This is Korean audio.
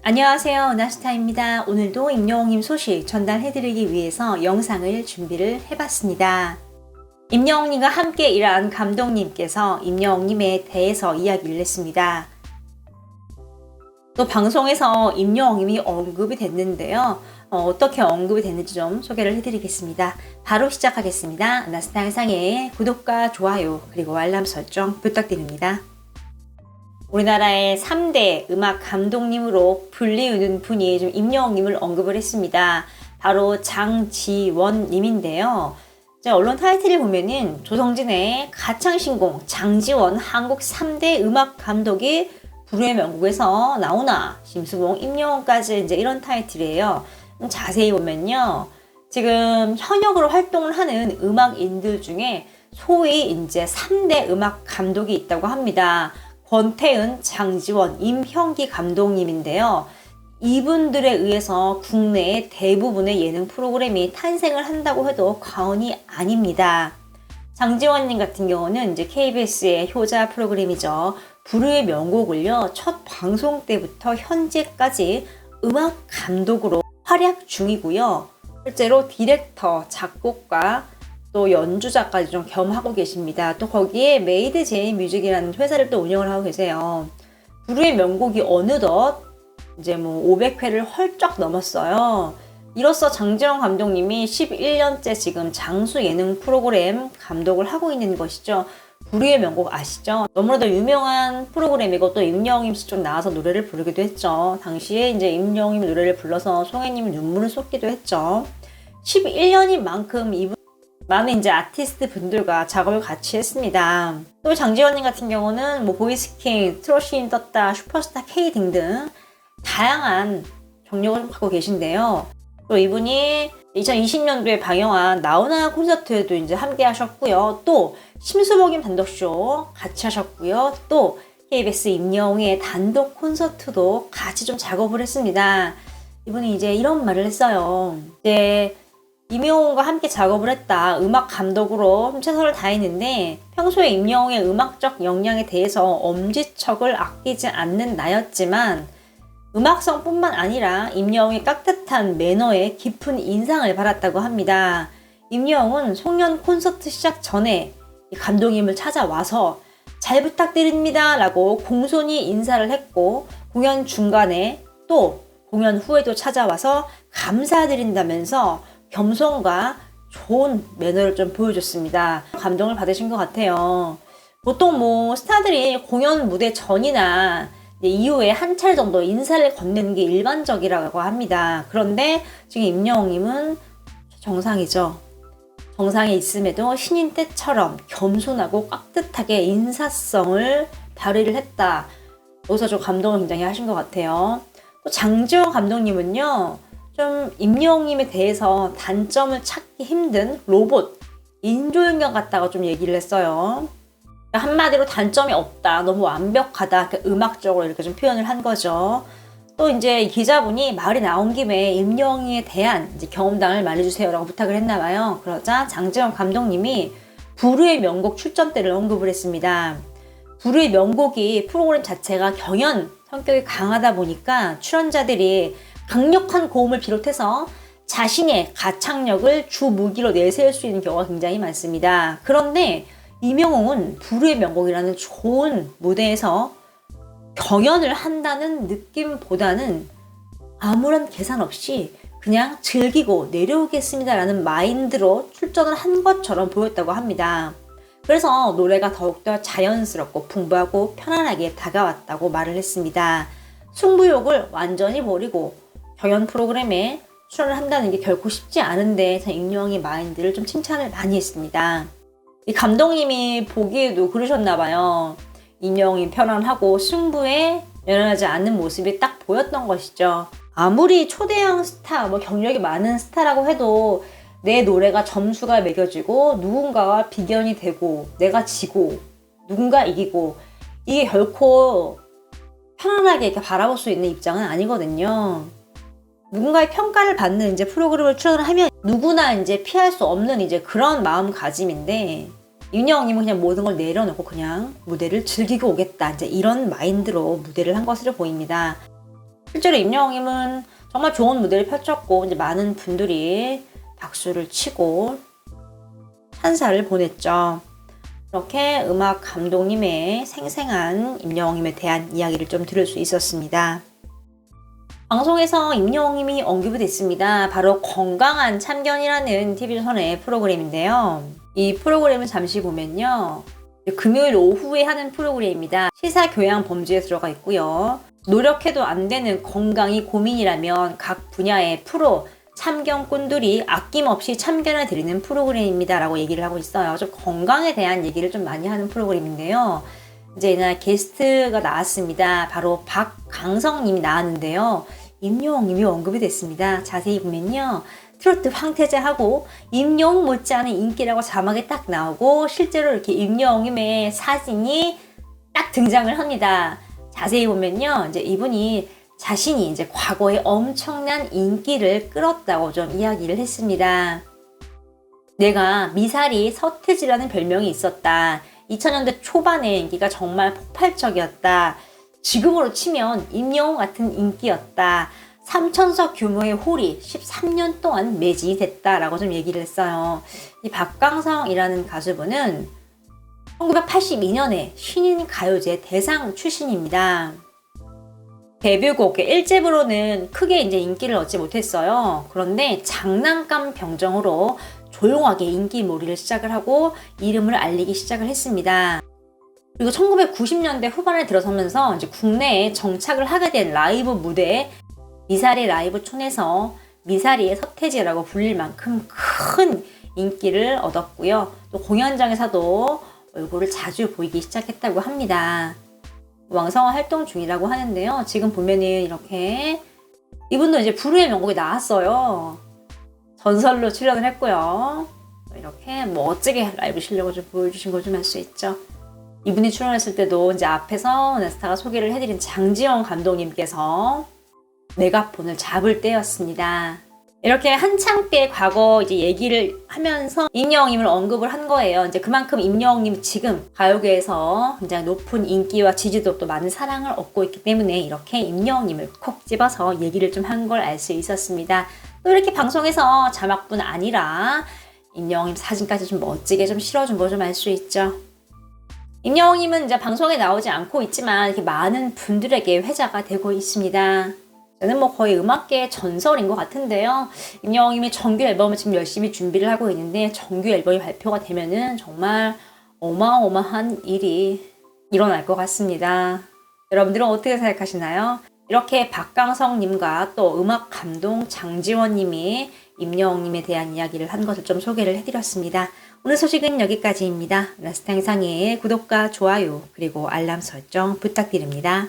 안녕하세요. 은하스타입니다. 오늘도 임영웅님 소식 전달해드리기 위해서 영상을 준비를 해봤습니다. 임영웅님과 함께 일한 감독님께서 임영웅님에 대해서 이야기를 했습니다. 또 방송에서 임영웅님이 언급이 됐는데요. 어떻게 언급이 됐는지 좀 소개를 해드리겠습니다. 바로 시작하겠습니다. 은하스타 영상에 구독과 좋아요 그리고 알람 설정 부탁드립니다. 우리나라의 3대 음악 감독님으로 불리우는 분이 좀 임영웅님을 언급을 했습니다. 바로 장지원 님인데요. 언론 타이틀을 보면은 조성진의 가창신공 장지원 한국 3대 음악 감독이 불후의 명곡에서 나오나 심수봉 임영웅까지 이제 이런 타이틀이에요. 자세히 보면요. 지금 현역으로 활동을 하는 음악인들 중에 소위 이제 3대 음악 감독이 있다고 합니다. 권태은, 장지원, 임형기 감독님인데요. 이분들에 의해서 국내의 대부분의 예능 프로그램이 탄생을 한다고 해도 과언이 아닙니다. 장지원님 같은 경우는 이제 KBS의 효자 프로그램이죠. 불후의 명곡을요, 첫 방송 때부터 현재까지 음악 감독으로 활약 중이고요. 실제로 디렉터, 작곡가, 또 연주자까지 좀 겸하고 계십니다. 또 거기에 메이드 제이 뮤직이라는 회사를 또 운영을 하고 계세요. 불후의 명곡이 어느덧 이제 500회를 헐쩍 넘었어요. 이로써 장지원 감독님이 11년째 지금 장수 예능 프로그램 감독을 하고 있는 것이죠. 불후의 명곡 아시죠? 너무나도 유명한 프로그램이고 또 임영웅님 씨 좀 나와서 노래를 부르기도 했죠. 당시에 이제 임영웅님 노래를 불러서 송혜님이 눈물을 쏟기도 했죠. 11년인 만큼 이분 많은 이제 아티스트 분들과 작업을 같이 했습니다. 또 장지원님 같은 경우는 보이스킹, 트롯신 떴다, 슈퍼스타 K 등등 다양한 경력을 갖고 계신데요. 또 이분이 2020년도에 방영한 나훈아 콘서트에도 이제 함께 하셨고요. 또 심수봉님 단독쇼 같이 하셨고요. 또 KBS 임영웅의 단독 콘서트도 같이 좀 작업을 했습니다. 이분이 이제 이런 말을 했어요. 이제 임영웅과 함께 작업을 했다. 음악 감독으로 최선을 다했는데 평소에 임영웅의 음악적 역량에 대해서 엄지척을 아끼지 않는 나였지만 음악성뿐만 아니라 임영웅의 깍듯한 매너에 깊은 인상을 받았다고 합니다. 임영웅은 송년 콘서트 시작 전에 감독님을 찾아와서 잘 부탁드립니다 라고 공손히 인사를 했고, 공연 중간에 또 공연 후에도 찾아와서 감사드린다면서 겸손과 좋은 매너를 좀 보여줬습니다. 감동을 받으신 것 같아요. 보통 스타들이 공연 무대 전이나 이후에 한 차례 정도 인사를 건네는 게 일반적이라고 합니다. 그런데 지금 임영웅님은 정상이죠. 정상에 있음에도 신인 때처럼 겸손하고 깍듯하게 인사성을 발휘를 했다. 여기서 좀 감동을 굉장히 하신 것 같아요. 또 장지원 감독님은요. 좀 임영웅님에 대해서 단점을 찾기 힘든 로봇, 인조인간 같다고 좀 얘기를 했어요. 한마디로 단점이 없다, 너무 완벽하다, 음악적으로 이렇게 좀 표현을 한 거죠. 또 이제 기자분이 말이 나온 김에 임영웅에 대한 이제 경험담을 말해주세요라고 부탁을 했나봐요. 그러자 장지원 감독님이 불후의 명곡 출전 때를 언급을 했습니다. 불후의 명곡이 프로그램 자체가 경연 성격이 강하다 보니까 출연자들이 강력한 고음을 비롯해서 자신의 가창력을 주 무기로 내세울 수 있는 경우가 굉장히 많습니다. 그런데 임영웅은 불후의 명곡이라는 좋은 무대에서 경연을 한다는 느낌보다는 아무런 계산 없이 그냥 즐기고 내려오겠습니다라는 마인드로 출전을 한 것처럼 보였다고 합니다. 그래서 노래가 더욱더 자연스럽고 풍부하고 편안하게 다가왔다고 말을 했습니다. 승부욕을 완전히 버리고 경연 프로그램에 출연을 한다는 게 결코 쉽지 않은데 임영웅의 마인드를 좀 칭찬을 많이 했습니다. 이 감독님이 보기에도 그러셨나봐요. 임영웅이 편안하고 승부에 연연하지 않는 모습이 딱 보였던 것이죠. 아무리 초대형 스타, 경력이 많은 스타라고 해도 내 노래가 점수가 매겨지고 누군가와 비견이 되고 내가 지고 누군가 이기고 이게 결코 편안하게 이렇게 바라볼 수 있는 입장은 아니거든요. 누군가의 평가를 받는 이제 프로그램을 출연을 하면 누구나 이제 피할 수 없는 이제 그런 마음가짐인데, 임영웅님은 그냥 모든 걸 내려놓고 그냥 무대를 즐기고 오겠다, 이제 이런 마인드로 무대를 한 것으로 보입니다. 실제로 임영웅님은 정말 좋은 무대를 펼쳤고 이제 많은 분들이 박수를 치고 찬사를 보냈죠. 이렇게 음악 감독님의 생생한 임영웅님에 대한 이야기를 좀 들을 수 있었습니다. 방송에서 임영웅님이 언급이 됐습니다. 바로 건강한 참견이라는 TV조선의 프로그램인데요. 이 프로그램을 잠시 보면요. 금요일 오후에 하는 프로그램입니다. 시사 교양 범주에 들어가 있고요. 노력해도 안 되는 건강이 고민이라면 각 분야의 프로 참견꾼들이 아낌없이 참견을 드리는 프로그램입니다. 라고 얘기를 하고 있어요. 좀 건강에 대한 얘기를 좀 많이 하는 프로그램인데요. 이제 이날 게스트가 나왔습니다. 바로 박강성님이 나왔는데요. 임영웅님이 언급이 됐습니다. 자세히 보면요. 트로트 황태자하고 임영웅 못지않은 인기라고 자막에 딱 나오고 실제로 이렇게 임영웅님의 사진이 딱 등장을 합니다. 자세히 보면요. 이제 이분이 자신이 이제 과거에 엄청난 인기를 끌었다고 좀 이야기를 했습니다. 내가 미사리 서태지라는 별명이 있었다. 2000년대 초반의 인기가 정말 폭발적이었다. 지금으로 치면 임영웅 같은 인기였다. 3천석 규모의 홀이 13년 동안 매진이 됐다라고 좀 얘기를 했어요. 이 박강성이라는 가수분은 1982년에 신인 가요제 대상 출신입니다. 데뷔곡 1집으로는 크게 이제 인기를 얻지 못했어요. 그런데 장난감 병정으로 조용하게 인기몰이를 시작을 하고 이름을 알리기 시작을 했습니다. 그리고 1990년대 후반에 들어서면서 이제 국내에 정착을 하게 된 라이브 무대에 미사리 라이브촌에서 미사리의 서태지라고 불릴 만큼 큰 인기를 얻었고요. 또 공연장에서도 얼굴을 자주 보이기 시작했다고 합니다. 왕성한 활동 중이라고 하는데요. 지금 보면은 이렇게 이분도 이제 불후의 명곡에 나왔어요. 전설로 출연을 했고요. 이렇게 멋지게 라이브 실력을 좀 보여주신 걸 좀 알 수 있죠. 이분이 출연했을 때도 이제 앞에서 네스타가 소개를 해드린 장지영 감독님께서 메가폰을 잡을 때였습니다. 이렇게 한창 때 과거 이제 얘기를 하면서 임영웅님을 언급을 한 거예요. 이제 그만큼 임영웅님이 지금 가요계에서 굉장히 높은 인기와 지지도 또 많은 사랑을 얻고 있기 때문에 이렇게 임영웅님을 콕 집어서 얘기를 좀 한 걸 알 수 있었습니다. 또 이렇게 방송에서 자막뿐 아니라 임영웅님 사진까지 좀 멋지게 좀 실어준 거 좀 알 수 있죠. 임영웅님은 이제 방송에 나오지 않고 있지만 이렇게 많은 분들에게 회자가 되고 있습니다. 저는 뭐 거의 음악계의 전설인 것 같은데요. 임영웅님이 정규 앨범을 지금 열심히 준비를 하고 있는데 정규 앨범이 발표가 되면은 정말 어마어마한 일이 일어날 것 같습니다. 여러분들은 어떻게 생각하시나요? 이렇게 박강성님과 또 음악 감독 장지원님이 임영웅님에 대한 이야기를 한 것을 좀 소개를 해드렸습니다. 오늘 소식은 여기까지입니다. 라스타 영상의 구독과 좋아요 그리고 알람 설정 부탁드립니다.